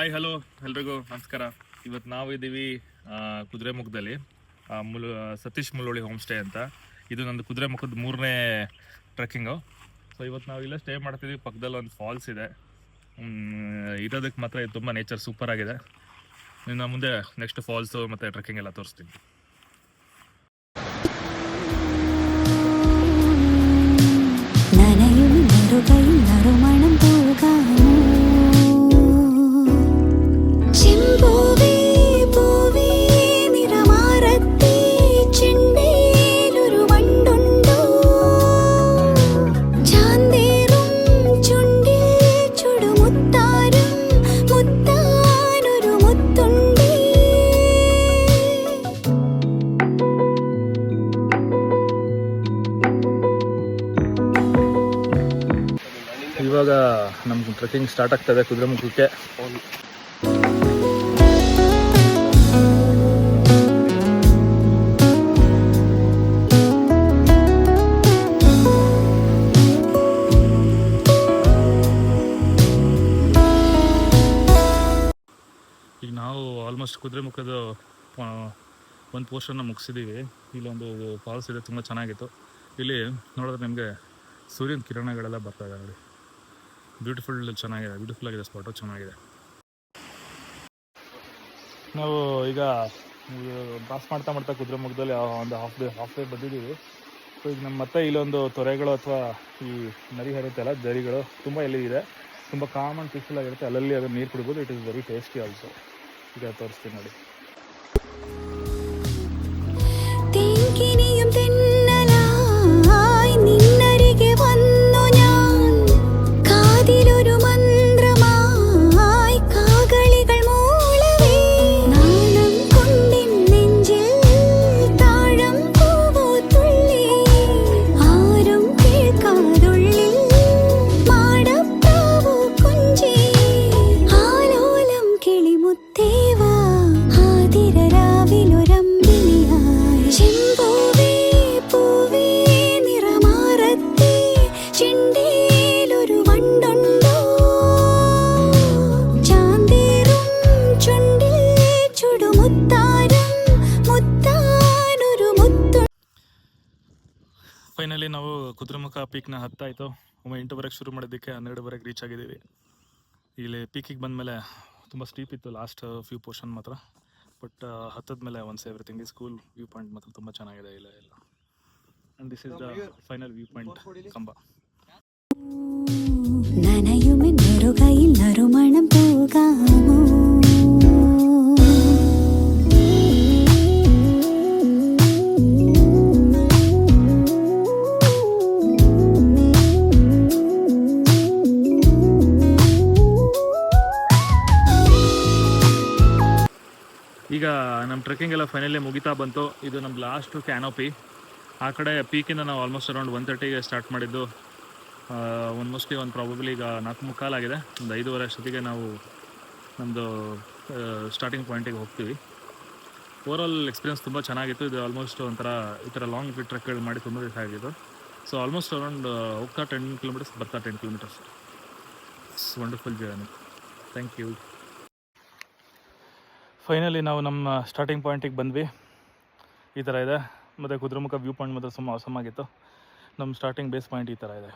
Hi hello ಎಲ್ರಿಗೂ ನಮಸ್ಕಾರ. ಇವತ್ತು ನಾವು ಇದ್ದೀವಿ ಕುದುರೆಮುಖದಲ್ಲಿ, ಸತೀಶ್ ಮುಳ್ಳೋಳಿ ಹೋಮ್ ಸ್ಟೇ ಅಂತ. ಇದು ನಂದು ಕುದುರೆಮುಖದ 3ನೇ ಟ್ರೆಕ್ಕಿಂಗು. ಸೊ ಇವತ್ತು ನಾವು ಇಲ್ಲೇ ಸ್ಟೇ ಮಾಡ್ತಿದ್ದೀವಿ. ಪಕ್ಕದಲ್ಲಿ ಒಂದು ಫಾಲ್ಸ್ ಇದೆ. ಇರೋದಕ್ಕೆ ಮಾತ್ರ ಇದು ತುಂಬ ನೇಚರ್ ಸೂಪರ್ ಆಗಿದೆ. ಇನ್ನು ಮುಂದೆ ನೆಕ್ಸ್ಟ್ ಫಾಲ್ಸು ಮತ್ತು ಟ್ರೆಕ್ಕಿಂಗ್ ಎಲ್ಲ ತೋರಿಸ್ತೀನಿ. ಇವಾಗ ನಮ್ಮ ಟ್ರೆಕ್ಕಿಂಗ್ ಸ್ಟಾರ್ಟ್ ಆಗ್ತದೆ ಕುದುರೆಮುಖಕ್ಕೆ. ಈಗ ನಾವು ಆಲ್ಮೋಸ್ಟ್ ಕುದುರೆಮುಖದ ಒಂದು ಪೋರ್ಷನ್ನ ಮುಗಿಸಿದ್ದೀವಿ. ಇಲ್ಲೊಂದು ಫಾಲ್ಸ್ ಇದೆ, ತುಂಬ ಚೆನ್ನಾಗಿತ್ತು. ಇಲ್ಲಿ ನೋಡಿದ್ರೆ ನಿಮಗೆ ಸೂರ್ಯನ ಕಿರಣಗಳೆಲ್ಲ ಬರ್ತಾ ಇದೆ ನೋಡಿ. ಬ್ಯೂಟಿಫುಲ್ ಆಗಿದೆ ಸ್ಪಾಟು, ಚೆನ್ನಾಗಿದೆ. ನಾವು ಈಗ ಪಾಸ್ ಮಾಡ್ತಾ ಕುದುರೆಮುಖದಲ್ಲಿ ಒಂದು ಹಾಫ್ ಡೇ ಬಂದಿದ್ದೀವಿ. ಸೊ ಈಗ ನಮ್ಮ ಮತ್ತೆ ಇಲ್ಲೊಂದು ತೊರೆಗಳು ಅಥವಾ ಈ ನದಿ ಹರಿಯುತ್ತಲ್ಲ, ದರಿಗಳು ತುಂಬ ಎಲ್ಲಿದೆ, ತುಂಬ ಕಾಮ್ ಆ್ಯಂಡ್ ಪೀಸ್ಫುಲ್ ಆಗಿರುತ್ತೆ. ಅಲ್ಲಲ್ಲಿ ಅದನ್ನು ನೀರು ಕುಡಿಬೋದು. It is very tasty also. ಈಗ ತೋರಿಸ್ತೀನಿ ನೋಡಿ. ಫೈನಲಿ ನಾವು ಕುದುರೆಮುಖ ಪೀಕ್ನ ಹತ್ತಾಯಿತು. 8 ಶುರು ಮಾಡೋದಕ್ಕೆ 12 ರೀಚ್ ಆಗಿದ್ದೀವಿ. ಇಲ್ಲಿ ಪೀಕಿಗೆ ಬಂದಮೇಲೆ ತುಂಬ ಸ್ಟೀಪ್ ಇತ್ತು ಲಾಸ್ಟ್ ಫ್ಯೂ ಪೋರ್ಷನ್ ಮಾತ್ರ. ಬಟ್ ಹತ್ತದ ಮೇಲೆ once everything is cool. View point ಮಾತ್ರ ತುಂಬ ಚೆನ್ನಾಗಿದೆ ಇಲ್ಲ ಎಲ್ಲ. And this is the final view point ಕಂಬ. ಈಗ ನಮ್ಮ ಟ್ರೆಕ್ಕಿಂಗ್ ಎಲ್ಲ ಫೈನಲಿ ಮುಗಿತಾ ಬಂತು. ಇದು ನಮ್ಮ ಲಾಸ್ಟು ಕ್ಯಾನೋಪಿ. ಆ ಕಡೆ ಪೀಕಿಂದ ನಾವು ಆಲ್ಮೋಸ್ಟ್ ಅರೌಂಡ್ 1:30ಗೆ ಸ್ಟಾರ್ಟ್ ಮಾಡಿದ್ದು. ಮೋಸ್ಟ್ಲಿ ಪ್ರಾಬಬ್ಲಿ ಈಗ 4:45 ಆಗಿದೆ. ಒಂದು 5:15 ಅಷ್ಟೊತ್ತಿಗೆ ನಾವು ನಮ್ಮದು ಸ್ಟಾರ್ಟಿಂಗ್ ಪಾಯಿಂಟಿಗೆ ಹೋಗ್ತೀವಿ. ಓವರಾಲ್ ಎಕ್ಸ್ಪೀರಿಯನ್ಸ್ ತುಂಬ ಚೆನ್ನಾಗಿತ್ತು. ಇದು ಆಲ್ಮೋಸ್ಟ್ ಒಂಥರ ಈ ಥರ ಲಾಂಗ್ ಟ್ರೆಕ್ಗಳು ಮಾಡಿ ತುಂಬ ದಿವಸ ಆಗಿತ್ತು. ಸೊ ಆಲ್ಮೋಸ್ಟ್ ಅರೌಂಡ್ ಹೋಗ್ತಾ 10 ಕಿಲೋಮೀಟರ್ಸ್, ಬರ್ತಾ 10 kilometres. It's wonderful journey. Thank you. Finally ನಾವು ನಮ್ಮ ಸ್ಟಾರ್ಟಿಂಗ್ ಪಾಯಿಂಟಿಗೆ ಬಂದ್ವಿ. ಈ ಥರ ಇದೆ. ಮತ್ತು ಕುದುರೆಮುಖ ವ್ಯೂ ಪಾಯಿಂಟ್ ಮಾತ್ರ ತುಂಬ ಅವಸಮ್ ಆಗಿತ್ತು. ನಮ್ಮ ಸ್ಟಾರ್ಟಿಂಗ್ ಬೇಸ್ ಪಾಯಿಂಟ್ ಈ ಥರ ಇದೆ.